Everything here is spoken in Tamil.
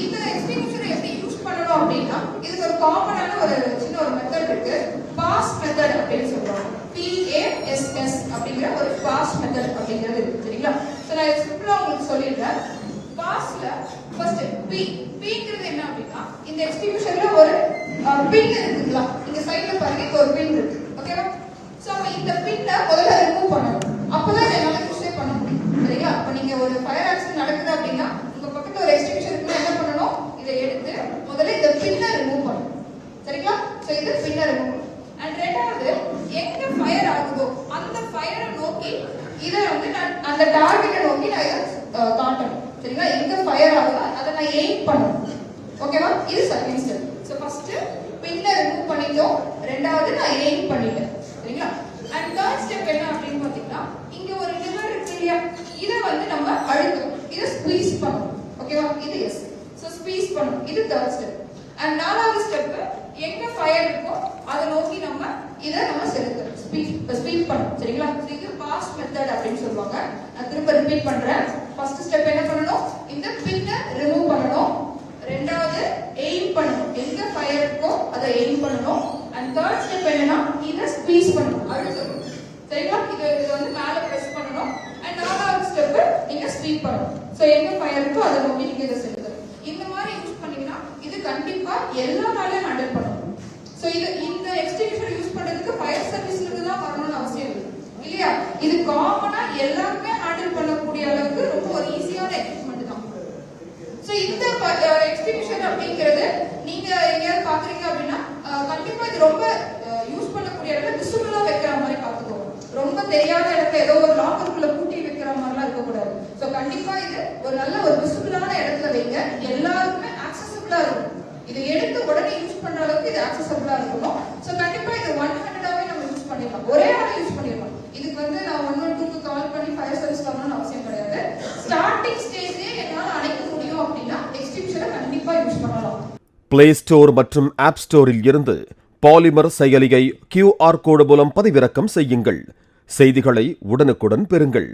இந்த எக்ஸ்டிங்விஷரை எப்படி யூஸ் பண்ணணும் அப்படின்னா இதுக்கு ஒரு காமனான ஒரு சின்ன ஒரு மெத்தட் இருக்கு. பாஸ் மெத்தட் அப்படின்னு சொல்றாங்க. PASS அப்படிங்கிற ஒரு பாஸ் மெத்தட் அப்படிங்கிறது இருக்கு. சரிங்களா? சோ நான் சிம்பிளா உங்களுக்கு சொல்லிடுறேன். பாஸ்ல ஃபர்ஸ்ட் Pங்கிறது என்ன அப்படின்னா இந்த எக்ஸ்டிங்விஷர்ல ஒரு பின் இருக்குங்களா? இங்க சைடுல பாருங்க இங்க ஒரு பின் இருக்கு. ஓகேவா? சோ இந்த பின்னை முதல்ல ரிமூவ் பண்ணணும். அப்பதான் என்னால யூஸே பண்ண முடியும். சரிங்களா? அப்ப நீங்க ஒரு ஃபயர் ஆக்சிடென்ட் நடக்குது அப்படின்னா உங்க பக்கத்துல ஒரு எக்ஸ்டிங்விஷர் இருக்குன்னா என்ன பண்ணணும்? இதை எடுத்து முதல்ல இந்த பின்னை ரிமூவ் பண்ணணும். சரிங்களா? சோ இது பின்னை ரிமூவ் பண்ணணும். அண்ட் ரெண்டாவது எங்க ஃபயர் ஆகுதோ அந்த ஃபயரை நோக்கி இதை வந்து நான் அந்த டார்கெட்டை நோக்கி நான் இதை காட்டணும். சரிங்களா? எங்க ஃபயர் ஆகுதோ அதை நான் எய்ம் பண்ணணும். ஓகேவா? இது செகண்ட் ஸ்டெப். சோ ஃபர்ஸ்ட் பின்னை ரிமூவ் பண்ணிட்டோம். ரெண்டாவது நான் எய்ம் பண்ணிட்டேன். சரிங்களா? அண்ட் தேர்ட் ஸ்டெப் என்ன அப்படின்னு பாத்தீங்கன்னா இங்க ஒரு லிவர் இருக்கு இல்லையா? இதை வந்து நம்ம அழுத்தணும். இதை ஸ்குவீஸ் பண்ணணும். ஓகேவா? இது எஸ். சோ ஸ்குவீஸ் பண்ணணும். இது தேர்ட் ஸ்டெப். அண்ட் நாலாவது ஸ்டெப் எங்க ஃபயர் இருக்கோ அதை நோக்கி இதை நம்ம செலுத்தணும். ஸ்வீப் பண்ணணும். சரிங்களா? இது பாஸ் மெத்தட் அப்படின்னு சொல்லுவாங்க. நான் திரும்ப ரிப்பீட் பண்றேன். ஃபர்ஸ்ட் ஸ்டெப் என்ன பண்ணணும்? இந்த பின்னை ரிமூவ் பண்ணணும். ரெண்டாவது எய்ம் பண்ணணும். எங்க ஃபயர் இருக்கோ அதை எய்ம் பண்ணணும். அண்ட் தேர்ட் ஸ்டெப் என்னன்னா இதை ஸ்குவீஸ் பண்ணணும். அழுத்தணும். சரிங்களா? இது வந்து மேல பிரஸ் பண்ணணும். அண்ட் நாலாவது ஸ்டெப் நீங்க ஸ்வீப் பண்ணணும். சோ எங்க ஃபயர் இருக்கோ அதை நோக்கி நீங்க இதை செலுத்தணும். இந்த மாதிரி யூஸ் பண்ணீங்கன்னா இது கண்டிப்பா எல்லாராலையும் ஹேண்டில் பண்ணணும். சோ இந்த எக்ஸ்டிங்விஷர் யூஸ் பண்றதுக்கு ஃபயர் சர்வீஸ்ல இருந்து தான் வரணும்னு அவசியம் இல்லை. இல்லையா? இது காமனா எல்லாருமே ஹேண்டில் பண்ணக்கூடிய அளவுக்கு ரொம்ப ஒரு ஈஸியான எக்யூப்மென்ட் தான். சோ இந்த எக்ஸ்டிங்விஷர் அப்படிங்கிறது நீங்க எங்கயாவது பாக்குறீங்க அப்படின்னா கண்டிப்பா இது ரொம்ப யூஸ் பண்ணக்கூடிய இடத்துல விசிபிளா வைக்கிற மாதிரி பாத்துக்கோங்க. ரொம்ப தெரியாத இடத்துல ஏதோ ஒரு லாக்கருக்குள்ள பூட்டி வைக்கிற மாதிரிலாம் இருக்கக்கூடாது. சோ கண்டிப்பா இது ஒரு நல்ல ஒரு விசிபிளான இடத்துல வைங்க. எல்லாருக்குமே ஆக்சசிபிளா இருக்கும். இது எடுத்து உடனே யூஸ் பண்ற அளவுக்கு இது ஆக்சசிபிளா இருக்கணும். சோ கண்டிப்பா இது 100ஆவே நம்ம யூஸ் பண்ணிடலாம். ஒரே ஆளா யூஸ் பண்ணிடலாம். இதுக்கு வந்து நான் 112க்கு கால் பண்ணி ஃபயர் சர்வீஸ் வரணும்னு அவசியம் கிடையாது. ஸ்டார்டிங் ஸ்டேஜ்லயே என்னால அணைக்க முடியும் அப்படின்னா எக்ஸ்டிங்விஷரை கண்டிப்பா யூஸ் பண்ணலாம். பிளே ஸ்டோர் மற்றும் ஆப் ஸ்டோரில் இருந்து பாலிமர் செயலியை QR கோடு மூலம் பதிவிறக்கம் செய்யுங்கள். செய்திகளை உடனுக்குடன் பெறுங்கள்.